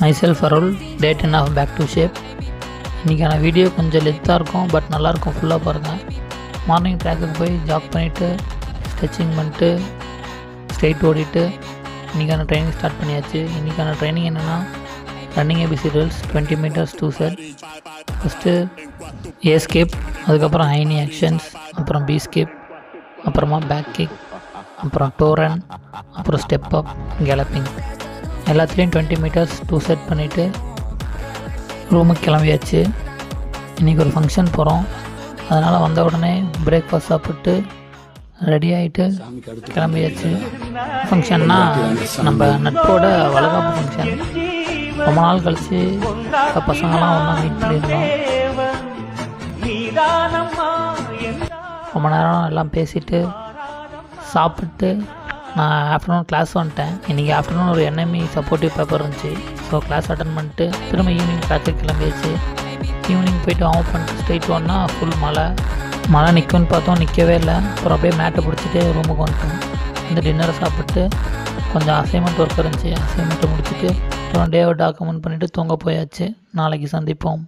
myself Arul, day 10 of back to shape. இன்றைக்கான video கொஞ்சம் லென்த்தாக இருக்கும், பட் நல்லாயிருக்கும். ஃபுல்லாக பாருங்கள். மார்னிங் ட்ராக்குக்கு போய் ஜாக் பண்ணிவிட்டு ஸ்ட்ரெச்சிங் பண்ணிட்டு ஸ்ட்ரெயிட் ஓடிட்டு இன்றைக்கான ட்ரைனிங் ஸ்டார்ட் பண்ணியாச்சு. இன்றைக்கான ட்ரைனிங் என்னென்னா running ABC drills 20 meters 2 set. First A skip, அதுக்கப்புறம் ஹை நீ ஆக்ஷன்ஸ், அப்புறம் பி ஸ்கிப், அப்புறமா பேக் கிக், அப்புறம் டோ ரன், அப்புறம் ஸ்டெப் அப், கேலப்பிங். எல்லாத்துலேயும் 20 meters 2 set பண்ணிவிட்டு ரூமுக்கு கிளம்பியாச்சு. இன்றைக்கி ஒரு ஃபங்க்ஷன் போகிறோம், அதனால் வந்த உடனே பிரேக்ஃபாஸ்ட் சாப்பிட்டு ரெடி ஆகிட்டு கிளம்பியாச்சு. ஃபங்க்ஷன்னா நம்ம நட்போட வளகாப்பு ஃபங்க்ஷன். ரொம்ப நாள் கழித்து பசங்களாம் ஒன்றா மீட் பண்ணியிருந்தோம். ரொம்ப நேரம் எல்லாம் பேசிவிட்டு சாப்பிட்டு நான் ஆஃப்டர்நூன் கிளாஸ் வந்துட்டேன். இன்றைக்கி ஆஃப்டர்நூன் ஒரு என்எம்இ சப்போர்ட்டிவ் பேப்பர் இருந்துச்சு. ஸோ கிளாஸ் அட்டன் பண்ணிட்டு திரும்ப ஈவினிங் கிளாஸுக்கு கிளம்பியாச்சு. ஈவினிங் போய்ட்டு ஆஃப் பண்ணிட்டு ஸ்ட்ரெயிட் ஒன்னா ஃபுல் மழை நிற்கும்னு பார்த்தோம், நிற்கவே இல்லை. அப்புறம் அப்படியே மேட்டை பிடிச்சிட்டு ரூமுக்கு வந்துட்டோம். இந்த டின்னரை சாப்பிட்டு கொஞ்சம் அசைன்மெண்ட் ஒர்க் இருந்துச்சு, அசைன்மெண்ட்டை முடிச்சுட்டு அப்புறம் டேவை டாக்குமெண்ட் பண்ணிவிட்டு தூங்க போயாச்சு. நாளைக்கு சந்திப்போம்.